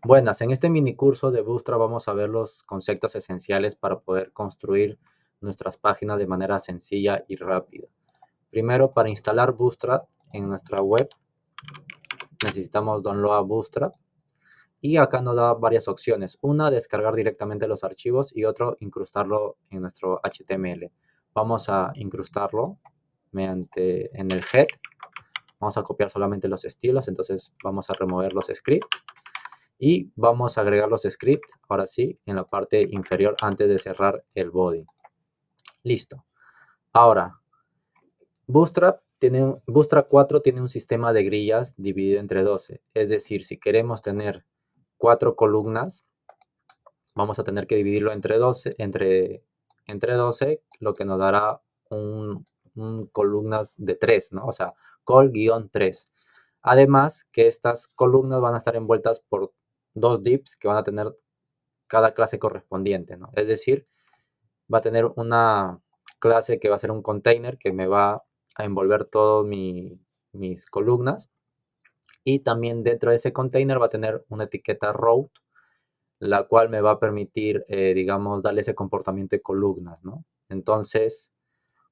Buenas, en este mini curso de Bootstrap vamos a ver los conceptos esenciales para poder construir nuestras páginas de manera sencilla y rápida. Primero, para instalar Bootstrap en nuestra web, necesitamos download Bootstrap y acá nos da varias opciones. Una, descargar directamente los archivos y otro, incrustarlo en nuestro HTML. Vamos a incrustarlo mediante en el head. Vamos a copiar solamente los estilos, entonces vamos a remover los scripts. Y vamos a agregar los scripts, ahora sí, en la parte inferior antes de cerrar el body. Listo. Ahora, Bootstrap 4 tiene un sistema de grillas dividido entre 12. Es decir, si queremos tener 4 columnas, vamos a tener que dividirlo entre 12, entre 12, lo que nos dará un columnas de 3, ¿no? O sea, col-3. Además, que estas columnas van a estar envueltas por dos divs que van a tener cada clase correspondiente, ¿no? Es decir, va a tener una clase que va a ser un container que me va a envolver todas mis columnas, y también dentro de ese container va a tener una etiqueta route, la cual me va a permitir, digamos, darle ese comportamiento de columnas, ¿no? Entonces,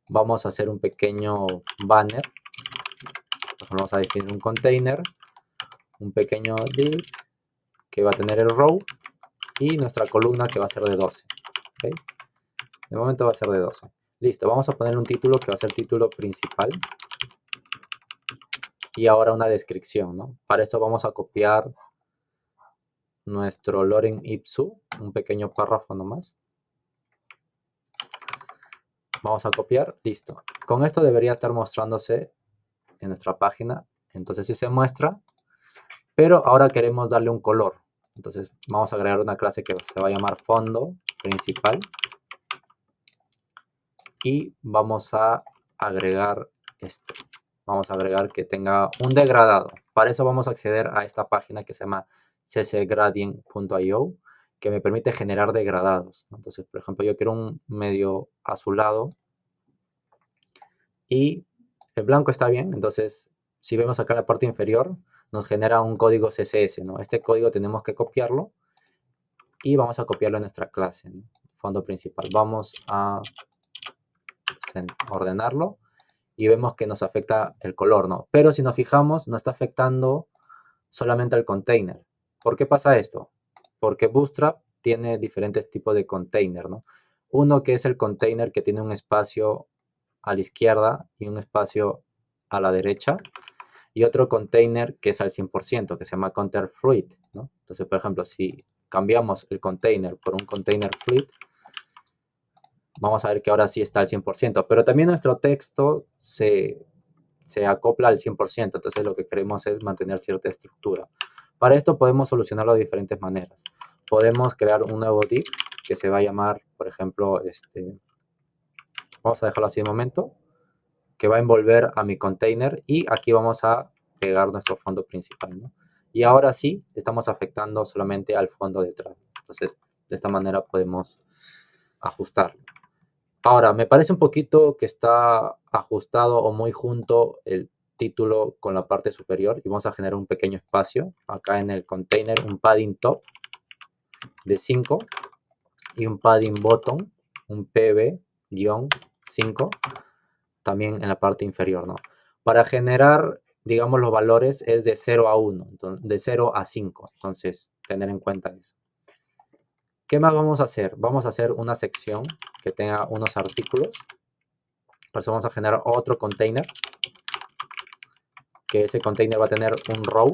vamos a hacer un pequeño banner. Entonces, vamos a definir un container, un pequeño div que va a tener el row y nuestra columna que va a ser de 12. ¿Okay? De momento va a ser de 12. Listo, vamos a poner un título que va a ser título principal. Y ahora una descripción, ¿no? Para esto vamos a copiar nuestro lorem ipsum, un pequeño párrafo nomás. Vamos a copiar, listo. Con esto debería estar mostrándose en nuestra página. Entonces sí se muestra, pero ahora queremos darle un color. Entonces vamos a agregar una clase que se va a llamar fondo principal. Y vamos a agregar esto. Vamos a agregar que tenga un degradado. Para eso vamos a acceder a esta página que se llama ccgradient.io, que me permite generar degradados. Entonces, por ejemplo, yo quiero un medio azulado y el blanco está bien. Entonces, si vemos acá en la parte inferior, nos genera un código CSS, ¿no? Este código tenemos que copiarlo y vamos a copiarlo en nuestra clase, ¿no? Fondo principal. Vamos a ordenarlo y vemos que nos afecta el color, ¿no? Pero si nos fijamos, no está afectando solamente al container. ¿Por qué pasa esto? Porque Bootstrap tiene diferentes tipos de container, ¿no? Uno que es el container que tiene un espacio a la izquierda y un espacio a la derecha, y otro container que es al 100%, que se llama container fluid, ¿no? Entonces, por ejemplo, si cambiamos el container por un container fluid, vamos a ver que ahora sí está al 100%, pero también nuestro texto se acopla al 100%, entonces lo que queremos es mantener cierta estructura. Para esto podemos solucionarlo de diferentes maneras. Podemos crear un nuevo div que se va a llamar, por ejemplo, vamos a dejarlo así de momento, que va a envolver a mi container, y aquí vamos a pegar nuestro fondo principal, ¿no? Y ahora sí, estamos afectando solamente al fondo detrás. Entonces, de esta manera podemos ajustarlo. Ahora, me parece un poquito que está ajustado o muy junto el título con la parte superior, y vamos a generar un pequeño espacio acá en el container, un padding top de 5 y un padding bottom, un pb-5, también en la parte inferior, ¿no? Para generar, digamos, los valores es de 0 a 1, entonces, de 0 a 5, entonces tener en cuenta eso. ¿Qué más vamos a hacer? Vamos a hacer una sección que tenga unos artículos. Por eso vamos a generar otro container, que ese container va a tener un row,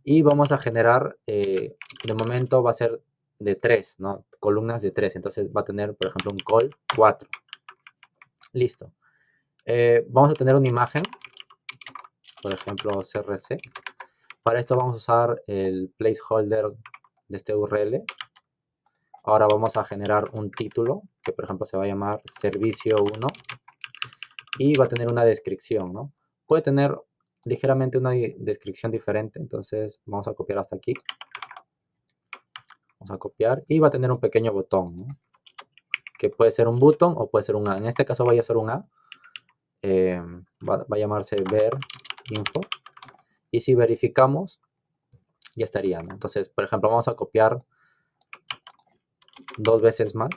y vamos a generar, de momento va a ser de 3, ¿no? Columnas de 3, entonces va a tener, por ejemplo, un col 4. Listo. Vamos a tener una imagen, por ejemplo, CRC. Para esto vamos a usar el placeholder de este URL. Ahora vamos a generar un título, que por ejemplo se va a llamar servicio 1, y va a tener una descripción, ¿no? Puede tener ligeramente una descripción diferente, entonces vamos a copiar hasta aquí. Vamos a copiar y va a tener un pequeño botón, ¿no? Que puede ser un botón o puede ser un A. En este caso voy a hacer un A. Va a llamarse ver info. Y si verificamos, ya estaría, ¿no? Entonces, por ejemplo, vamos a copiar 2 veces más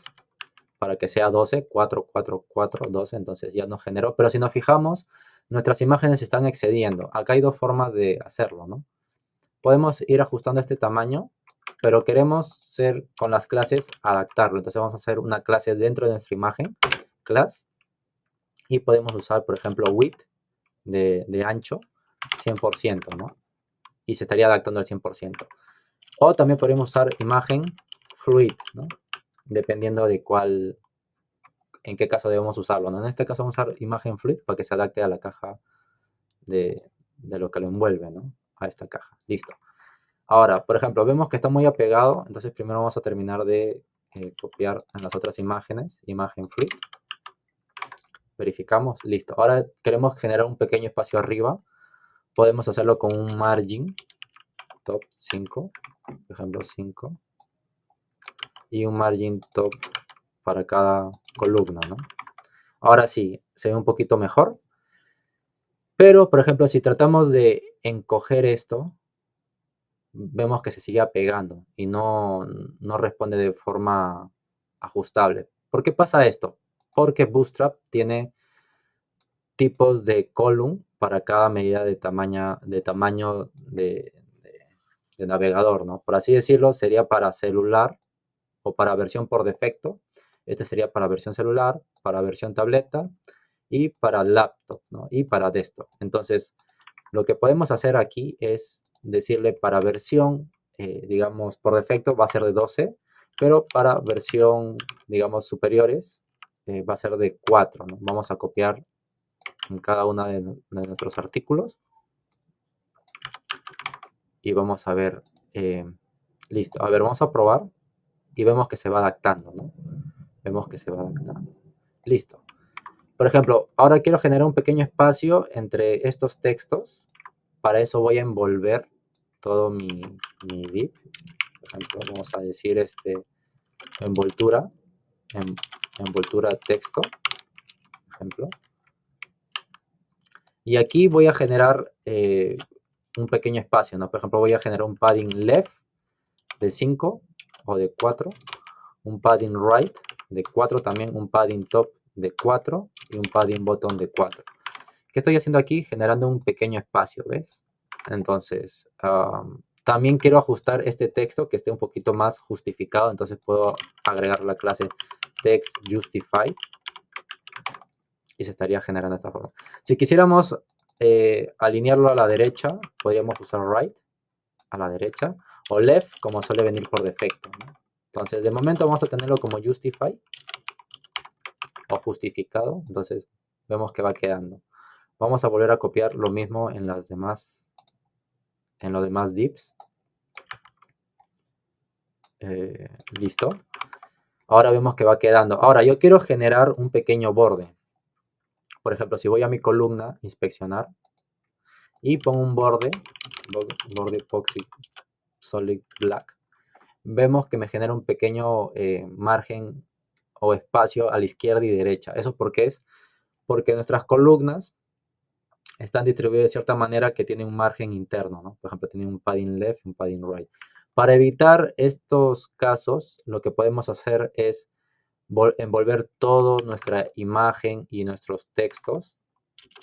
para que sea 12, 4, 4, 4, 12, entonces ya nos generó. Pero si nos fijamos, nuestras imágenes se están excediendo. Acá hay dos formas de hacerlo, ¿no? Podemos ir ajustando este tamaño, pero queremos ser con las clases adaptarlo. Entonces vamos a hacer una clase dentro de nuestra imagen, class, y podemos usar, por ejemplo, width de ancho, 100%, ¿no? Y se estaría adaptando al 100%. O también podemos usar imagen fluid, ¿no? Dependiendo de cuál, en qué caso debemos usarlo, ¿no? En este caso vamos a usar imagen fluid para que se adapte a la caja de lo que lo envuelve, ¿no? A esta caja. Listo. Ahora, por ejemplo, vemos que está muy apegado, entonces primero vamos a terminar de copiar en las otras imágenes, imagen fluid. Verificamos, listo. Ahora queremos generar un pequeño espacio arriba. Podemos hacerlo con un margin, top 5, por ejemplo 5. Y un margin top para cada columna, ¿no? Ahora sí, se ve un poquito mejor. Pero, por ejemplo, si tratamos de encoger esto, vemos que se sigue pegando y no responde de forma ajustable. ¿Por qué pasa esto? Porque Bootstrap tiene tipos de column para cada medida de tamaño de navegador, ¿no? Por así decirlo, sería para celular o para versión por defecto. Este sería para versión celular, para versión tableta y para laptop, ¿no? Y para desktop. Entonces, lo que podemos hacer aquí es decirle para versión, digamos, por defecto va a ser de 12, pero para versión, digamos, superiores va a ser de 4, ¿no? Vamos a copiar en cada uno de nuestros artículos y vamos a ver, listo. A ver, vamos a probar y vemos que se va adaptando, ¿no? Vemos que se va adaptando. Listo. Por ejemplo, ahora quiero generar un pequeño espacio entre estos textos. Para eso voy a envolver todo mi div. Por ejemplo, vamos a decir envoltura, envoltura texto, por ejemplo. Y aquí voy a generar un pequeño espacio, ¿no? Por ejemplo, voy a generar un padding left de 5 o de 4, un padding right de 4 también, un padding top de 4 y un padding bottom de 4. ¿Qué estoy haciendo aquí? Generando un pequeño espacio, ¿ves? Entonces, también quiero ajustar este texto que esté un poquito más justificado, entonces puedo agregar la clase textJustify y se estaría generando de esta forma. Si quisiéramos alinearlo a la derecha, podríamos usar right a la derecha o left como suele venir por defecto, ¿no? Entonces, de momento vamos a tenerlo como justify o justificado, entonces vemos que va quedando. Vamos a volver a copiar lo mismo en los demás divs. Listo. Ahora vemos que va quedando. Ahora yo quiero generar un pequeño borde. Por ejemplo, si voy a mi columna, inspeccionar, y pongo un borde epoxy solid black, vemos que me genera un pequeño margen o espacio a la izquierda y derecha. ¿Eso por qué es? Porque nuestras columnas están distribuidas de cierta manera que tienen un margen interno, ¿no? Por ejemplo, tienen un padding left y un padding right. Para evitar estos casos, lo que podemos hacer es envolver toda nuestra imagen y nuestros textos,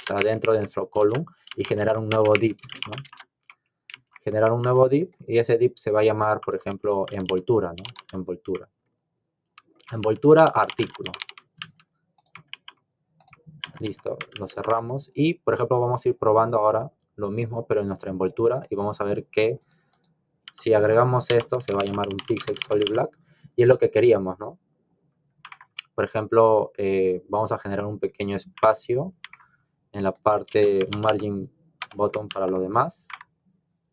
o sea, dentro de nuestro column y generar un nuevo div, ¿no? Generar un nuevo div y ese div se va a llamar, por ejemplo, envoltura, ¿no? Envoltura. Envoltura, artículo. Listo, lo cerramos y, por ejemplo, vamos a ir probando ahora lo mismo, pero en nuestra envoltura y vamos a ver que si agregamos esto se va a llamar un pixel solid black y es lo que queríamos, ¿no? Por ejemplo, vamos a generar un pequeño espacio en la parte, un margin bottom para lo demás.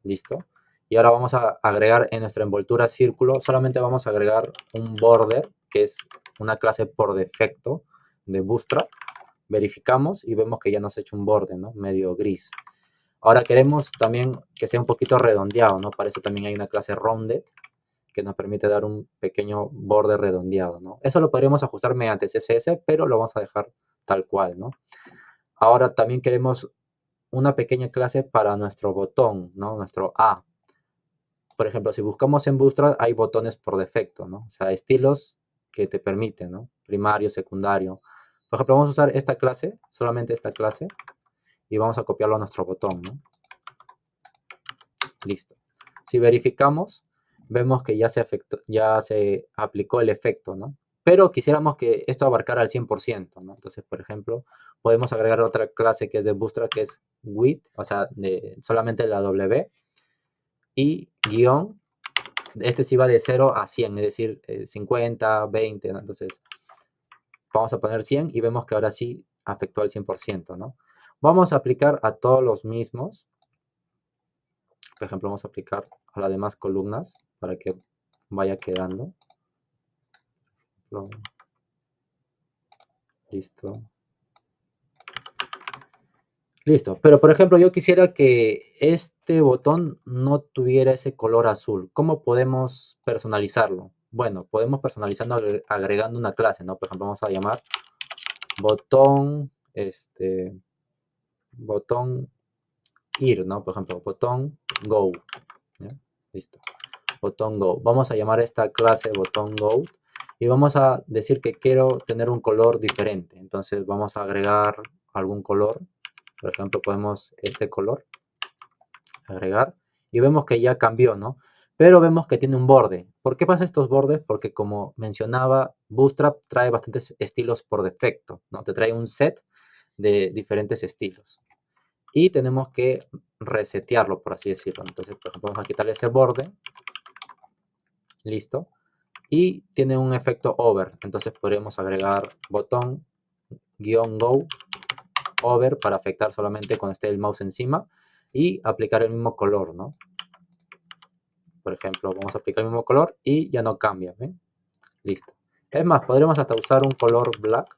Listo. Y ahora vamos a agregar en nuestra envoltura círculo, solamente vamos a agregar un border, que es una clase por defecto de Bootstrap. Verificamos y vemos que ya nos ha hecho un borde, ¿no? Medio gris. Ahora queremos también que sea un poquito redondeado, ¿no? Para eso también hay una clase rounded que nos permite dar un pequeño borde redondeado, ¿no? Eso lo podríamos ajustar mediante CSS, pero lo vamos a dejar tal cual, ¿no? Ahora también queremos una pequeña clase para nuestro botón, ¿no? Nuestro A. por ejemplo, si buscamos en Bootstrap, hay botones por defecto, ¿no? O sea, estilos que te permiten, ¿no? Primario, secundario. Por ejemplo, vamos a usar esta clase, solamente esta clase, y vamos a copiarlo a nuestro botón, ¿no? Listo. Si verificamos, vemos que ya se aplicó el efecto, ¿no? Pero quisiéramos que esto abarcara al 100%, ¿no? Entonces, por ejemplo, podemos agregar otra clase que es de Bootstrap, que es width, o sea, solamente la W, y guión, este sí va de 0 a 100, es decir, 50, 20, ¿no? Entonces, vamos a poner 100 y vemos que ahora sí afectó al 100%, ¿no? Vamos a aplicar a todos los mismos. Por ejemplo, vamos a aplicar a las demás columnas para que vaya quedando. Listo. Listo. Pero, por ejemplo, yo quisiera que este botón no tuviera ese color azul. ¿Cómo podemos personalizarlo? Bueno, podemos personalizando agregando una clase, ¿no? Por ejemplo, vamos a llamar botón, botón ir, ¿no? Por ejemplo, botón go. ¿Ya? Listo. Botón go. Vamos a llamar a esta clase botón go y vamos a decir que quiero tener un color diferente. Entonces vamos a agregar algún color. Por ejemplo, podemos este color, agregar, y vemos que ya cambió, ¿no? Pero vemos que tiene un borde. ¿Por qué pasa estos bordes? Porque como mencionaba, Bootstrap trae bastantes estilos por defecto, ¿no? Te trae un set de diferentes estilos. Y tenemos que resetearlo, por así decirlo. Entonces, por ejemplo, vamos a quitarle ese borde. Listo. Y tiene un efecto over. Entonces podemos agregar botón -go over para afectar solamente cuando esté el mouse encima y aplicar el mismo color, ¿no? Por ejemplo, vamos a aplicar el mismo color y ya no cambia, ¿ven? Listo. Es más, podremos hasta usar un color black.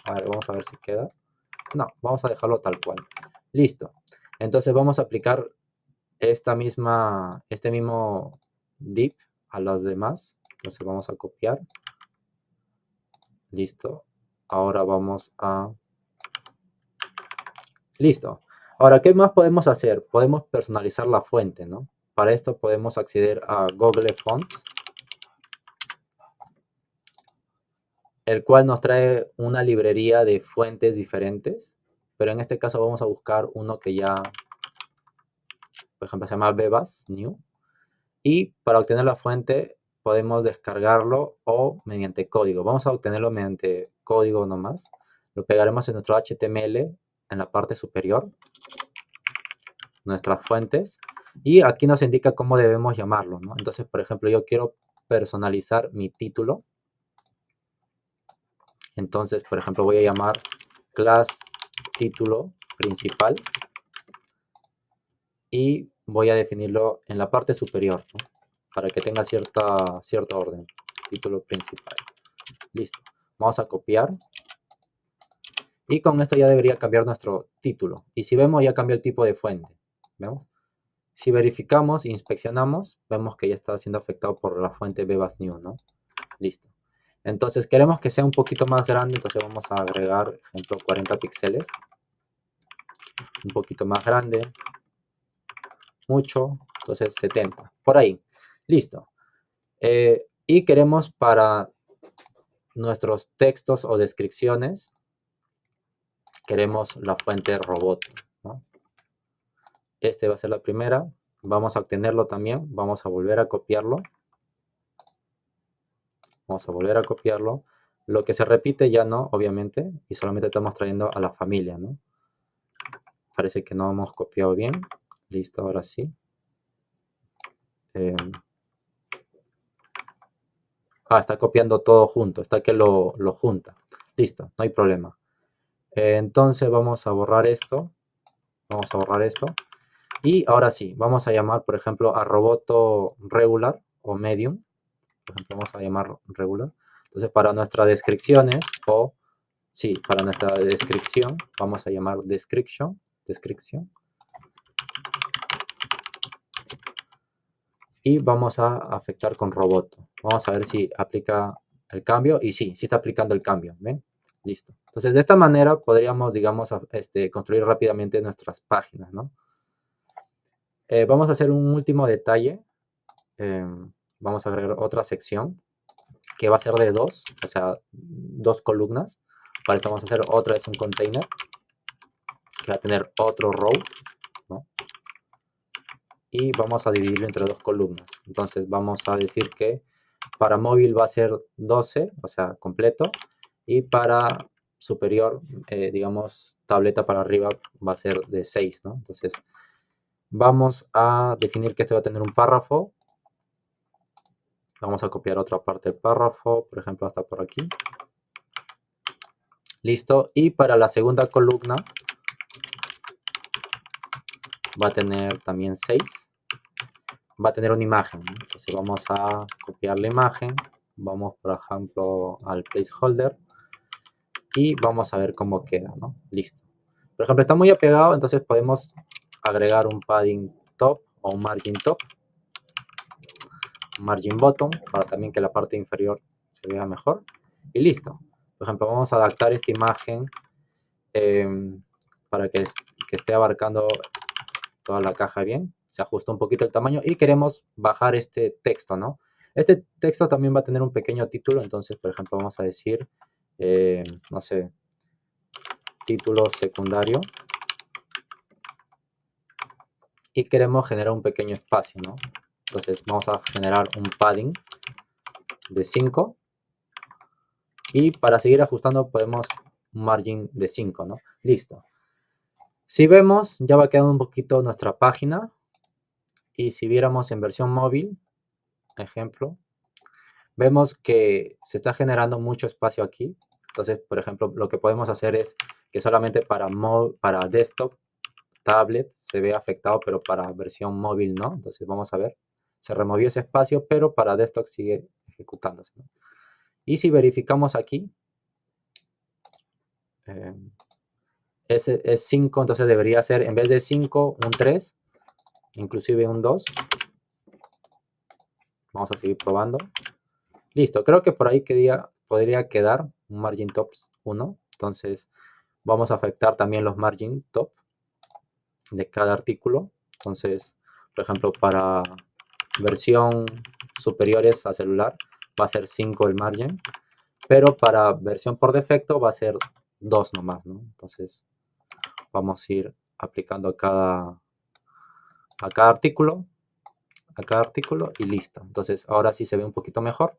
A ver, vamos a ver si queda. No, vamos a dejarlo tal cual. Listo. Entonces vamos a aplicar este mismo div a los demás. Entonces vamos a copiar. Listo. Ahora vamos a... Listo. Ahora, ¿qué más podemos hacer? Podemos personalizar la fuente, ¿no? Para esto podemos acceder a Google Fonts, el cual nos trae una librería de fuentes diferentes, pero en este caso vamos a buscar uno que ya, por ejemplo, se llama Bebas New, y para obtener la fuente podemos descargarlo o mediante código. Vamos a obtenerlo mediante código nomás. Lo pegaremos en nuestro HTML en la parte superior, nuestras fuentes, y aquí nos indica cómo debemos llamarlo, ¿no? Entonces, por ejemplo, yo quiero personalizar mi título. Entonces, por ejemplo, voy a llamar class título principal y voy a definirlo en la parte superior, ¿no? Para que tenga cierto orden. Título principal. Listo. Vamos a copiar. Y con esto ya debería cambiar nuestro título. Y si vemos, ya cambió el tipo de fuente. ¿Vemos? Si verificamos, inspeccionamos, vemos que ya está siendo afectado por la fuente Bebas New, ¿no? Listo. Entonces queremos que sea un poquito más grande, entonces vamos a agregar, ejemplo, 40 píxeles. Un poquito más grande. Mucho, entonces 70. Por ahí. Listo. Y queremos para nuestros textos o descripciones, queremos la fuente robot, ¿no? Este va a ser la primera. Vamos a obtenerlo también. Vamos a volver a copiarlo. Vamos a volver a copiarlo. Lo que se repite ya no, obviamente. Y solamente estamos trayendo a la familia, ¿no? Parece que no hemos copiado bien. Listo, ahora sí. Está copiando todo junto. Está que lo junta. Listo, no hay problema. Entonces vamos a borrar esto. Vamos a borrar esto. Y ahora sí, vamos a llamar, por ejemplo, a roboto regular o medium. Por ejemplo, vamos a llamar regular. Entonces, para nuestras descripciones, para nuestra descripción, vamos a llamar description. Y vamos a afectar con roboto. Vamos a ver si aplica el cambio. Y sí está aplicando el cambio. ¿Ven? Listo. Entonces, de esta manera podríamos, digamos, construir rápidamente nuestras páginas, ¿no? Vamos a hacer un último detalle. vamos a agregar otra sección que va a ser de 2, o sea, 2 columnas. Para eso vamos a hacer otra vez un container que va a tener otro row, ¿no? Y vamos a dividirlo entre 2 columnas. Entonces vamos a decir que para móvil va a ser 12, o sea, completo, y para superior, digamos, tableta para arriba va a ser de 6, ¿no? Entonces vamos a definir que este va a tener un párrafo. Vamos a copiar otra parte del párrafo, por ejemplo, hasta por aquí. Listo. Y para la segunda columna va a tener también 6. Va a tener una imagen, ¿no? Entonces vamos a copiar la imagen. Vamos, por ejemplo, al placeholder. Y vamos a ver cómo queda, ¿no? Listo. Por ejemplo, está muy apegado, entonces podemos agregar un padding top o un margin top. Un margin bottom, para también que la parte inferior se vea mejor. Y listo. Por ejemplo, vamos a adaptar esta imagen para que esté abarcando toda la caja bien. Se ajusta un poquito el tamaño y queremos bajar este texto, ¿no? Este texto también va a tener un pequeño título, entonces, por ejemplo, vamos a decir, no sé, título secundario. Y queremos generar un pequeño espacio, ¿no? Entonces vamos a generar un padding de 5. Y para seguir ajustando podemos un margin de 5, ¿no? Listo. Si vemos, ya va quedando un poquito nuestra página. Y si viéramos en versión móvil, ejemplo, vemos que se está generando mucho espacio aquí. Entonces, por ejemplo, lo que podemos hacer es que solamente para desktop, tablet, se ve afectado, pero para versión móvil no. Entonces, vamos a ver. Se removió ese espacio, pero para desktop sigue ejecutándose, ¿no? Y si verificamos aquí, ese es 5, entonces debería ser, en vez de 5, un 3, inclusive un 2. Vamos a seguir probando. Listo, creo que por ahí podría quedar un margin tops 1. Entonces vamos a afectar también los margin top de cada artículo. Entonces, por ejemplo, para versión superiores a celular va a ser 5 el margen, pero para versión por defecto va a ser 2 nomás, ¿no? Entonces vamos a ir aplicando a cada artículo, y listo. Entonces ahora sí se ve un poquito mejor.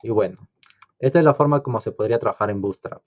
Y bueno, esta es la forma como se podría trabajar en Bootstrap.